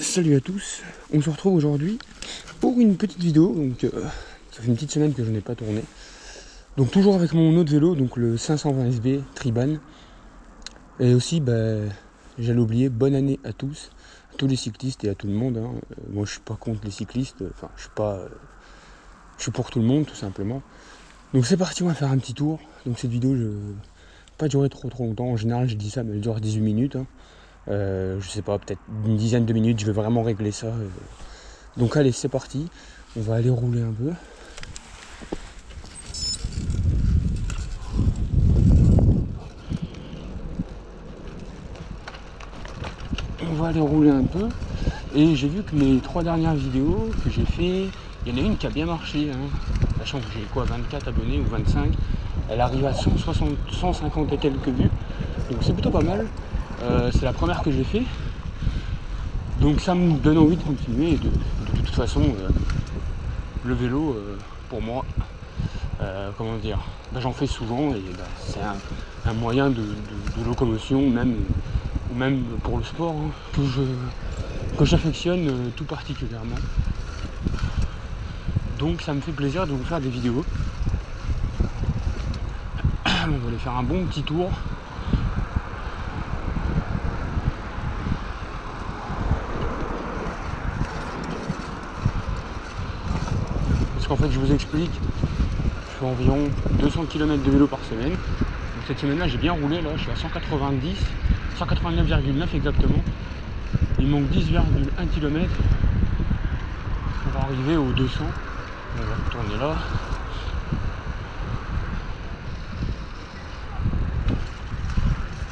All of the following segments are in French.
Salut à tous, on se retrouve aujourd'hui pour une petite vidéo, donc ça fait une petite semaine que je n'ai pas tourné. Donc toujours avec mon autre vélo, donc le 520 SB Triban. Et aussi, j'allais oublier, bonne année à tous les cyclistes et à tout le monde. Moi je suis pas contre les cyclistes, enfin je suis pour tout le monde tout simplement. Donc c'est parti, on va faire un petit tour. Donc cette vidéo, je pas durer trop longtemps, en général je dis ça, mais elle dure 18 minutes. Je sais pas, peut-être une dizaine de minutes, je vais vraiment régler ça. Donc allez, c'est parti, on va aller rouler un peu. On va aller rouler un peu. Et j'ai vu que mes 3 dernières vidéos que j'ai fait, il y en a une qui a bien marché. Sachant que j'ai 24 abonnés ou 25. Elle arrive à 160, 150 et quelques vues. Donc c'est plutôt pas mal. C'est la première que j'ai fait. Donc ça me donne envie de continuer. Et de toute façon, le vélo, pour moi, comment dire, j'en fais souvent et c'est un moyen de locomotion, même pour le sport, que j'affectionne tout particulièrement. Donc ça me fait plaisir de vous faire des vidéos. On va aller faire un bon petit tour. Parce qu'en fait, je vous explique, je fais environ 200 km de vélo par semaine. Donc cette semaine-là, j'ai bien roulé, là, je suis à 190, 189,9 exactement. Il manque 10,1 km pour arriver aux 200. On va retourner là.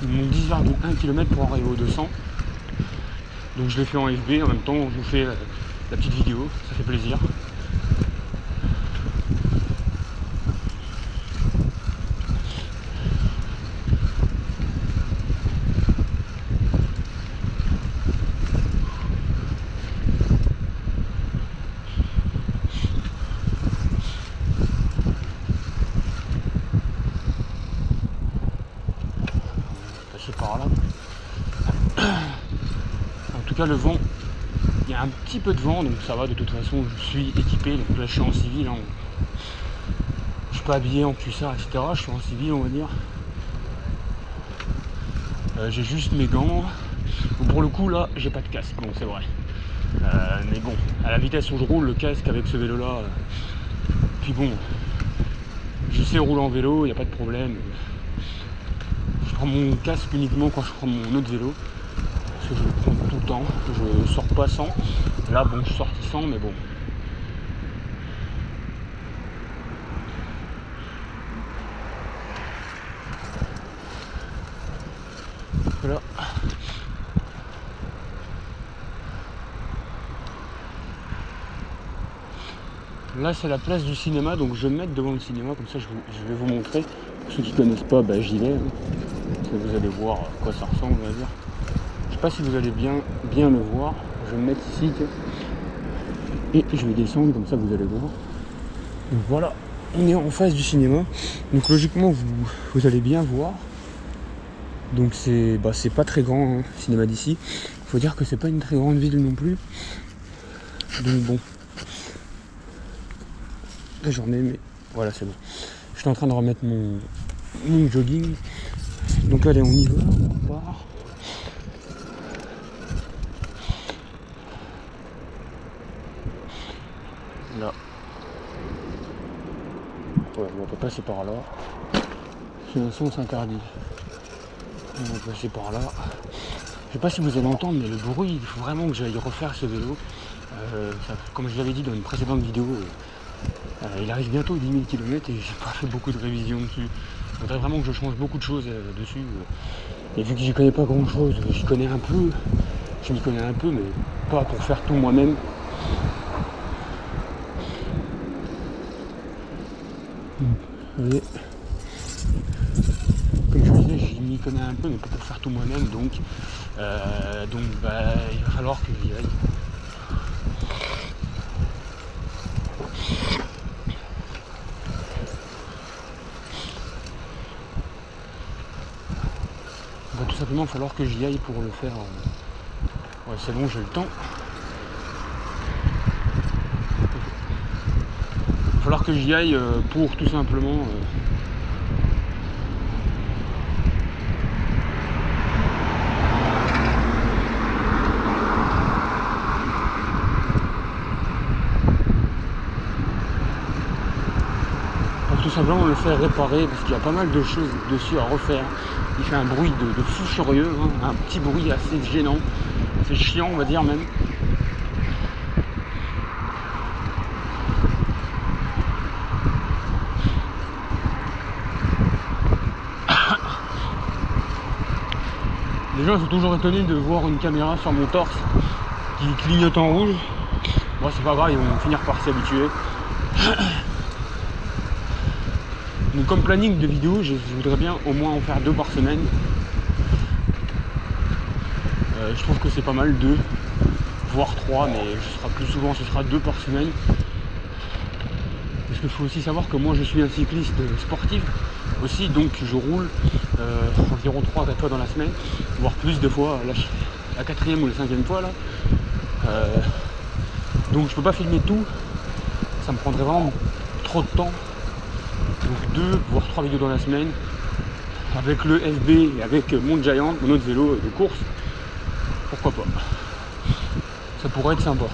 Il manque 10,1 km pour arriver aux 200. Donc je l'ai fait en FB, en même temps je vous fais la petite vidéo, ça fait plaisir. Passer par là. En tout cas le vent, il y a un petit peu de vent, donc ça va, de toute façon je suis équipé, donc là je suis en civil, je suis pas habillé en cuissard, etc. Je suis en civil, on va dire. J'ai juste mes gants. Donc, pour le coup là j'ai pas de casque, bon c'est vrai. Mais bon, à la vitesse où je roule, le casque avec ce vélo là, puis bon, je sais rouler en vélo, il n'y a pas de problème. Je prends mon casque uniquement quand je prends mon autre vélo, parce que je le prends tout le temps, je sors pas sans. Là bon, je suis sorti sans, mais bon. Voilà. Là c'est la place du cinéma, donc je vais me mettre devant le cinéma, comme ça je vais vous montrer. Pour ceux qui ne connaissent pas, j'y vais. Que vous allez voir à quoi ça ressemble, on va dire. Je sais pas si vous allez bien le voir. Je vais me mettre ici et je vais descendre, comme ça vous allez voir. Donc voilà, on est en face du cinéma. Donc logiquement vous allez bien voir. Donc c'est pas très grand, le cinéma d'ici. Faut dire que c'est pas une très grande ville non plus. Donc bon. J'en ai, mais voilà, c'est bon. Je suis en train de remettre mon jogging. Donc allez, on y va, on part. Là. Ouais, on va passer par là. C'est un sens interdit. On va passer par là. Je sais pas si vous allez entendre, mais le bruit, il faut vraiment que j'aille refaire ce vélo. Comme je l'avais dit dans une précédente vidéo, il arrive bientôt aux 10 000 km et j'ai pas fait beaucoup de révision dessus. Il faudrait vraiment que je change beaucoup de choses dessus. Et vu que j'y connais pas grand chose, je m'y connais un peu, mais pas pour faire tout moi-même. Vous voyez, comme je vous disais, je m'y connais un peu, mais pas pour faire tout moi-même, donc il va falloir que j'y aille. Il va tout simplement falloir que j'y aille pour le faire Ouais, c'est bon, j'ai le temps. Il va falloir que j'y aille pour tout simplement le faire réparer parce qu'il y a pas mal de choses dessus à refaire. Il fait un bruit de fou furieux, hein, un petit bruit assez gênant, c'est chiant on va dire même. Les gens sont toujours étonnés de voir une caméra sur mon torse qui clignote en rouge. Moi c'est pas grave, ils vont finir par s'y habituer. Donc comme planning de vidéo, je voudrais bien au moins en faire 2 par semaine. Je trouve que c'est pas mal, 2, voire 3, mais ce sera plus souvent, ce sera 2 par semaine. Parce qu'il faut aussi savoir que moi je suis un cycliste sportif aussi, donc je roule environ 3 à 4 fois dans la semaine, voire plus des fois, la 4e ou la 5e fois là. Donc je peux pas filmer tout, ça me prendrait vraiment trop de temps. Donc 2 voire 3 vidéos dans la semaine avec le FB et avec mon Giant, mon autre vélo de course, pourquoi pas, ça pourrait être sympa.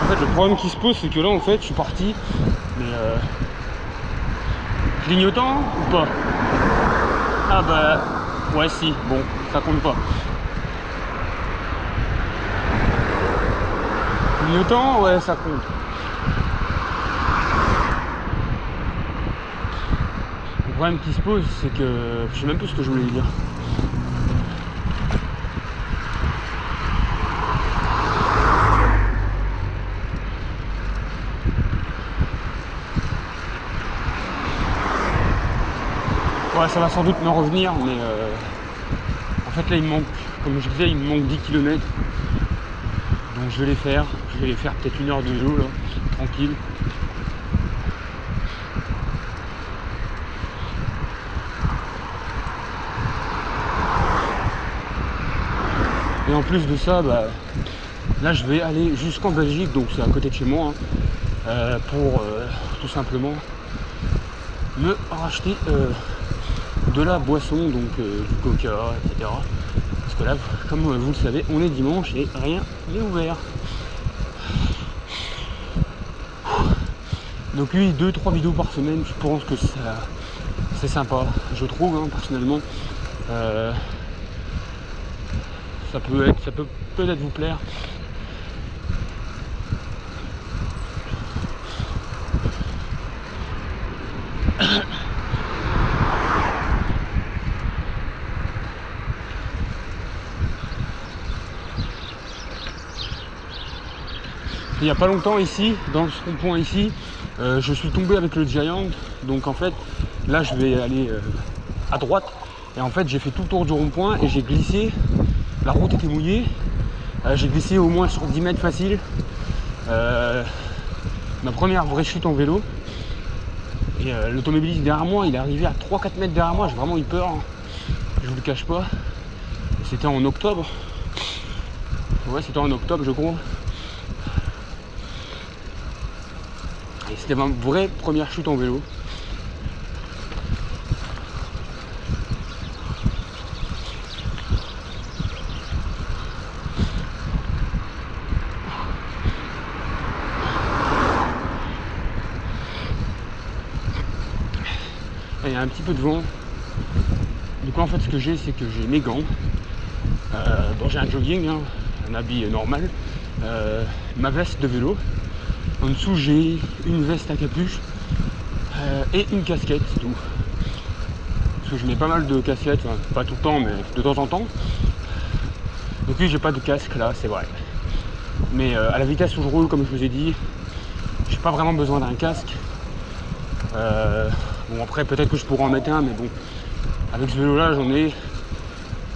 En fait le problème qui se pose c'est que là en fait je suis parti mais clignotant ou pas? Ah bah ouais si, bon ça compte pas. Clignotant ouais ça compte. Le problème qui se pose c'est que je sais même plus ce que je voulais dire. Ouais, ça va sans doute me revenir, mais en fait là il me manque, comme je disais, il me manque 10 km. Donc je vais les faire. Je vais les faire peut-être 1 heure de vélo là, tranquille. Et en plus de ça, bah, là je vais aller jusqu'en Belgique, donc c'est à côté de chez moi, hein, pour tout simplement me racheter de la boisson, donc du coca, etc. Parce que là, comme vous le savez, on est dimanche et rien n'est ouvert. Donc lui, 2-3 vidéos par semaine, je pense que c'est sympa, je trouve, hein, personnellement. Ça peut peut-être vous plaire. Il n'y a pas longtemps ici, dans ce rond-point ici, je suis tombé avec le Giant. Donc en fait, là je vais aller à droite. Et en fait j'ai fait tout le tour du rond-point et j'ai glissé. La route était mouillée. J'ai glissé au moins sur 10 mètres facile. Ma première vraie chute en vélo. Et l'automobiliste derrière moi, il est arrivé à 3-4 mètres derrière moi. J'ai vraiment eu peur, hein. Je vous le cache pas. C'était en octobre. Ouais, c'était en octobre je crois. Et c'était ma vraie première chute en vélo. Et il y a un petit peu de vent. Du coup en fait ce que j'ai c'est que j'ai mes gants. Bon j'ai un jogging, hein, un habit normal. Ma veste de vélo. En dessous j'ai une veste à capuche et une casquette, c'est tout. Parce que je mets pas mal de casquettes, enfin, pas tout le temps mais de temps en temps. Donc oui j'ai pas de casque là, c'est vrai. Mais à la vitesse où je roule, comme je vous ai dit, j'ai pas vraiment besoin d'un casque. Bon après peut-être que je pourrais en mettre un, mais bon, avec ce vélo là j'en ai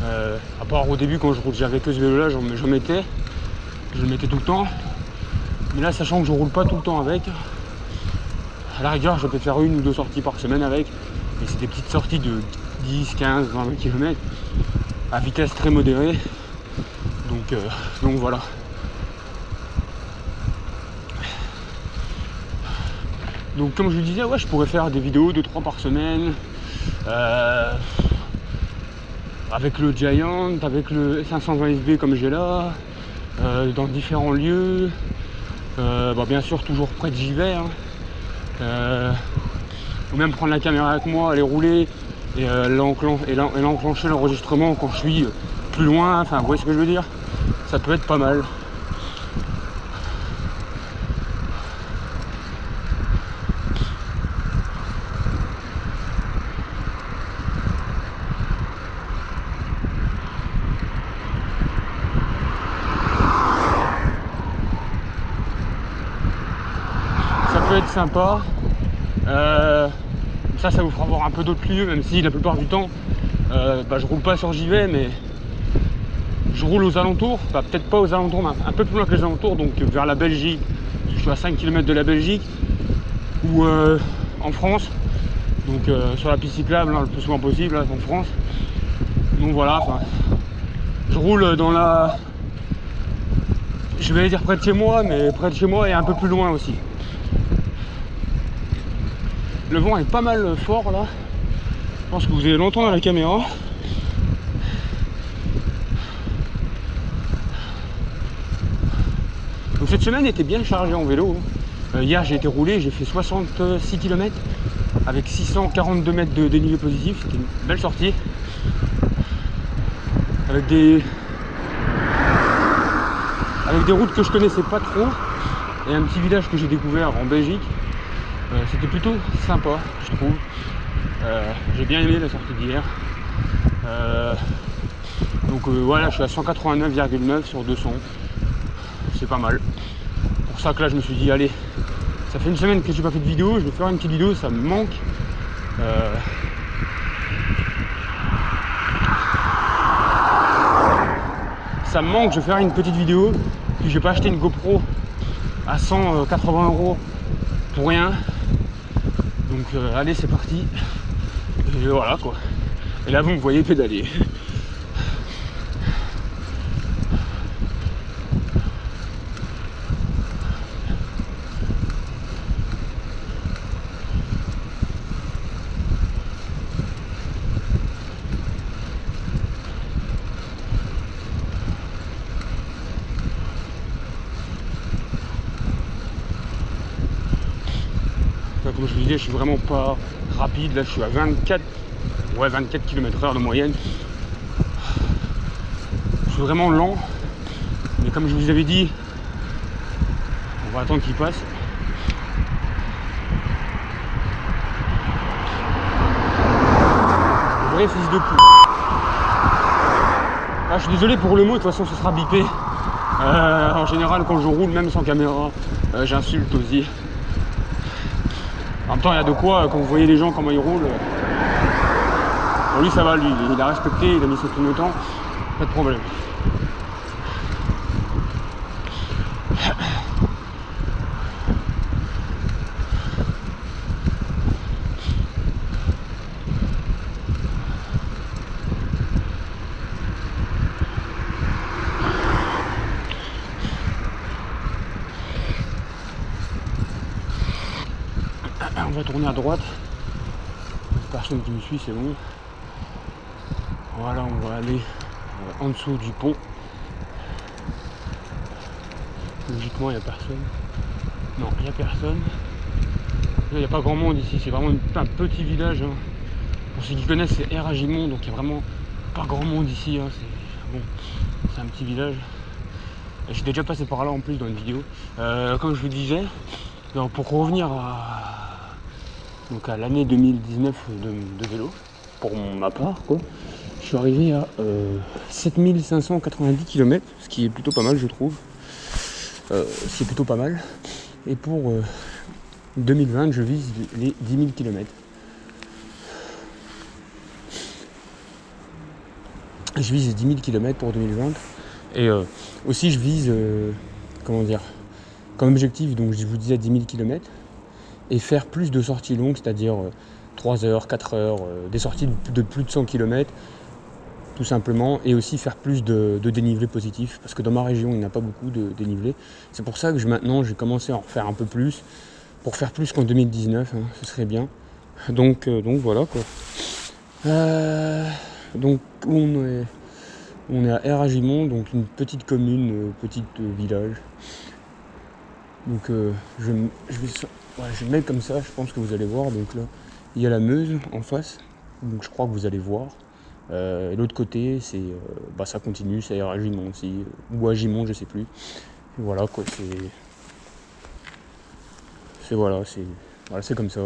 À part au début quand j'avais que ce vélo là, je le mettais tout le temps. Mais là, sachant que je roule pas tout le temps avec, à la rigueur, je vais peut-être faire 1 ou 2 sorties par semaine avec. Et c'est des petites sorties de 10, 15, 20 km à vitesse très modérée. Donc voilà. Donc comme je vous disais, ouais, je pourrais faire des vidéos 2-3 par semaine. Avec le Giant, avec le 520 SB comme j'ai là, dans différents lieux. Bien sûr toujours près de Givet. Ou même prendre la caméra avec moi, aller rouler et l'enclencher l'enregistrement quand je suis plus loin. Enfin, vous voyez ce que je veux dire? Ça peut être pas mal. Ça peut être sympa. Ça vous fera voir un peu d'autres lieux, même si la plupart du temps, je roule pas sur Givet, mais je roule aux alentours, peut-être pas aux alentours, mais un peu plus loin que les alentours, donc vers la Belgique. Je suis à 5 km de la Belgique, ou en France, donc sur la piste cyclable, le plus souvent possible, là, en France. Donc voilà, je roule dans la... Je vais dire près de chez moi, mais près de chez moi et un peu plus loin aussi. Le vent est pas mal fort là. Je pense que vous allez l'entendre à la caméra. Donc cette semaine était bien chargée en vélo. Hier j'ai été roulé, j'ai fait 66 km avec 642 mètres de dénivelé positif. C'était une belle sortie. Avec des routes que je connaissais pas trop. Et un petit village que j'ai découvert en Belgique. C'était plutôt sympa, je trouve. J'ai bien aimé la sortie d'hier. Voilà, je suis à 189,9 sur 200. C'est pas mal. Pour ça que là, je me suis dit, allez, ça fait une semaine que j'ai pas fait de vidéo, je vais faire une petite vidéo, ça me manque. Ça me manque, je vais faire une petite vidéo. Puis j'ai pas acheté une GoPro à 180 € pour rien. Donc allez, c'est parti. Et voilà quoi. Et là vous me voyez pédaler. Comme je vous disais, je suis vraiment pas rapide. Là je suis à 24 km/h de moyenne. Je suis vraiment lent. Mais comme je vous avais dit, on va attendre qu'il passe. Vrai fils de pute. Ah, je suis désolé pour le mot, de toute façon ce sera bipé. En général quand je roule, même sans caméra, j'insulte aussi. En même temps, il y a de quoi, quand vous voyez les gens, comment ils roulent. Bon, lui, ça va, lui, il a respecté, il a mis son clignotant, pas de problème. On va tourner à droite. Personne qui me suit, c'est bon. Voilà, on va aller en dessous du pont. Logiquement, il n'y a personne. Non, il n'y a personne. Il n'y a pas grand monde ici, c'est vraiment un petit village. Hein. Pour ceux qui connaissent, c'est Air à Gimont, donc il n'y a vraiment pas grand monde ici. Hein. C'est un petit village. J'ai déjà passé par là en plus dans une vidéo. Comme je vous disais, donc pour revenir à l'année 2019 de vélo, pour ma part, quoi, je suis arrivé à 7590 km, ce qui est plutôt pas mal, je trouve. C'est plutôt pas mal. Et pour 2020, je vise les 10 000 km. Je vise 10 000 km pour 2020. Et aussi je vise, comment dire, comme objectif, donc je vous disais 10 000 km, et faire plus de sorties longues, c'est-à-dire 3 heures, 4 heures, des sorties de plus de 100 km, tout simplement, et aussi faire plus de dénivelé positif, parce que dans ma région, il n'y a pas beaucoup de dénivelé. C'est pour ça que maintenant, j'ai commencé à en faire un peu plus, pour faire plus qu'en 2019, hein, ce serait bien. Donc voilà, quoi. Donc on est à Eragimont, donc une petite commune, petit village. Donc je vais mettre comme ça, je pense que vous allez voir. Donc là, il y a la Meuse en face, donc je crois que vous allez voir. Et l'autre côté, c'est ça continue, c'est Eragimont aussi, ou Agimont, je sais plus. Et voilà quoi, c'est comme ça.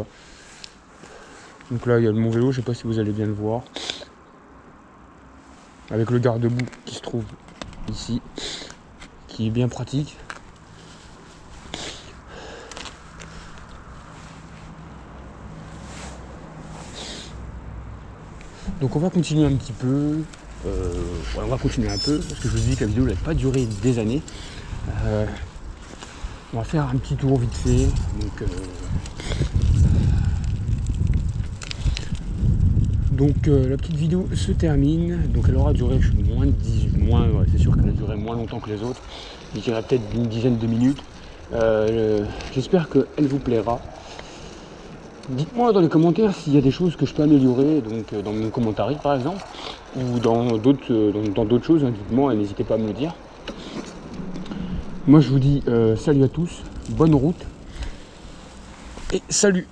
Donc là, il y a mon vélo, je sais pas si vous allez bien le voir, avec le garde-boue qui se trouve ici, qui est bien pratique. Donc on va continuer un petit peu, on va continuer un peu, parce que je vous dis que la vidéo n'a pas duré des années. On va faire un petit tour vite fait. Donc la petite vidéo se termine, donc elle aura duré c'est sûr qu'elle a duré moins longtemps que les autres, je dirais peut-être une dizaine de minutes. J'espère qu'elle vous plaira. Dites-moi dans les commentaires s'il y a des choses que je peux améliorer, donc dans mon commentaire par exemple, ou dans d'autres choses, hein, dites-moi et n'hésitez pas à me le dire. Moi je vous dis salut à tous, bonne route et salut.